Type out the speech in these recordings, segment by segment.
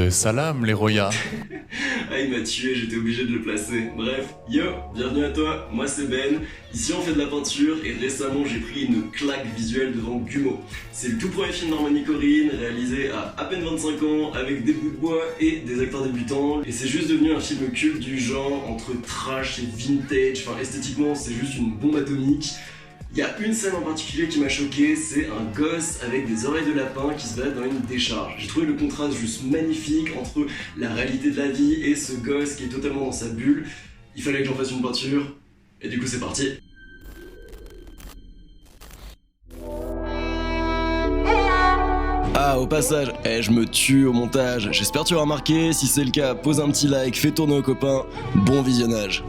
Salam les Roya. Ah, il m'a tué, j'étais obligé de le placer. Bref, yo, bienvenue à toi, moi c'est Ben. Ici on fait de la peinture et récemment j'ai pris une claque visuelle devant Gumeau. C'est le tout premier film d'Harmony Korine, réalisé à peine 25 ans, avec des bouts de bois et des acteurs débutants. Et c'est juste devenu un film culte du genre, entre trash et vintage, enfin esthétiquement c'est juste une bombe atomique. Il y a une scène en particulier qui m'a choqué, c'est un gosse avec des oreilles de lapin qui se balade dans une décharge. J'ai trouvé le contraste juste magnifique entre la réalité de la vie et ce gosse qui est totalement dans sa bulle. Il fallait que j'en fasse une peinture, et du coup c'est parti. Ah, au passage, je me tue au montage. J'espère que tu as remarqué, si c'est le cas, pose un petit like, fais tourner aux copains. Bon visionnage.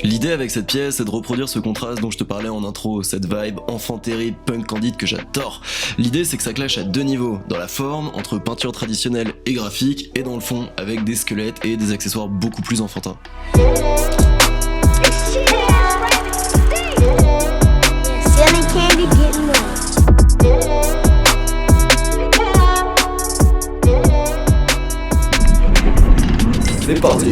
L'idée avec cette pièce, c'est de reproduire ce contraste dont je te parlais en intro, cette vibe enfant terrible, punk candide que j'adore. L'idée, c'est que ça clash à deux niveaux, dans la forme, entre peinture traditionnelle et graphique, et dans le fond, avec des squelettes et des accessoires beaucoup plus enfantins. C'est parti.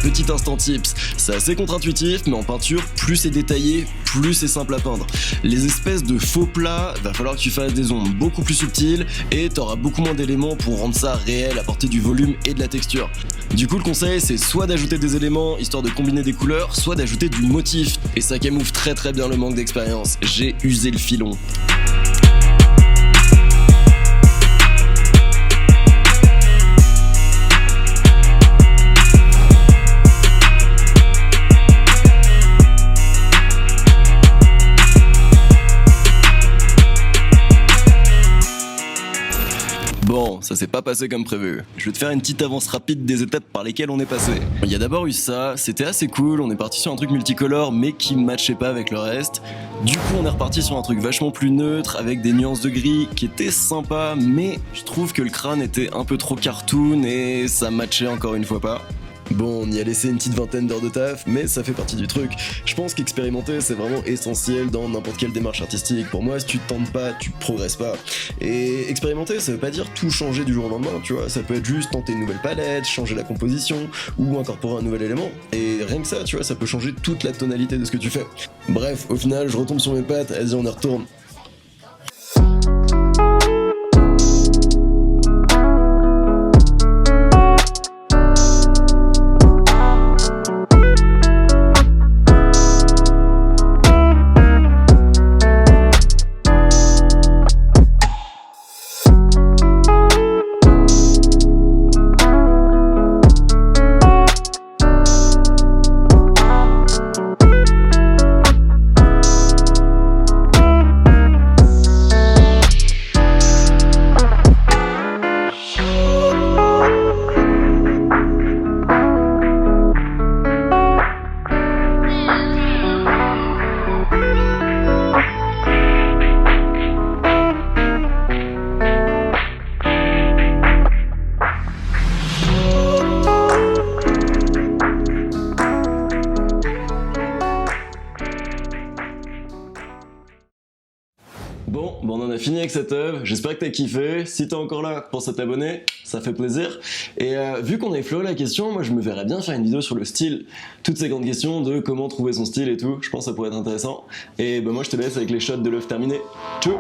Petit instant tips, c'est assez contre-intuitif, mais en peinture, plus c'est détaillé, plus c'est simple à peindre. Les espèces de faux plats, va falloir que tu fasses des ombres beaucoup plus subtiles et t'auras beaucoup moins d'éléments pour rendre ça réel, apporter du volume et de la texture. Du coup, le conseil, c'est soit d'ajouter des éléments histoire de combiner des couleurs, soit d'ajouter du motif. Et ça camoufle très bien le manque d'expérience. J'ai usé le filon. Bon, ça s'est pas passé comme prévu. Je vais te faire une petite avance rapide des étapes par lesquelles on est passé. Il y a d'abord eu ça, c'était assez cool, on est parti sur un truc multicolore mais qui matchait pas avec le reste. Du coup on est reparti sur un truc vachement plus neutre avec des nuances de gris qui étaient sympas, mais je trouve que le crâne était un peu trop cartoon et ça matchait encore une fois pas. Bon, on y a laissé une petite vingtaine d'heures de taf, mais ça fait partie du truc. Je pense qu'expérimenter, c'est vraiment essentiel dans n'importe quelle démarche artistique. Pour moi, si tu te tentes pas, tu progresses pas. Et expérimenter, ça veut pas dire tout changer du jour au lendemain, tu vois. Ça peut être juste tenter une nouvelle palette, changer la composition, ou incorporer un nouvel élément. Et rien que ça, tu vois, ça peut changer toute la tonalité de ce que tu fais. Bref, au final, je retombe sur mes pattes, vas-y, on y retourne. Bon, on en a fini avec cette œuvre, j'espère que t'as kiffé. Si t'es encore là, pense à t'abonner, ça fait plaisir. Et vu qu'on a effleuré la question, moi je me verrais bien faire une vidéo sur le style. Toutes ces grandes questions de comment trouver son style et tout, je pense que ça pourrait être intéressant. Et bah moi je te laisse avec les shots de l'œuvre terminée. Ciao.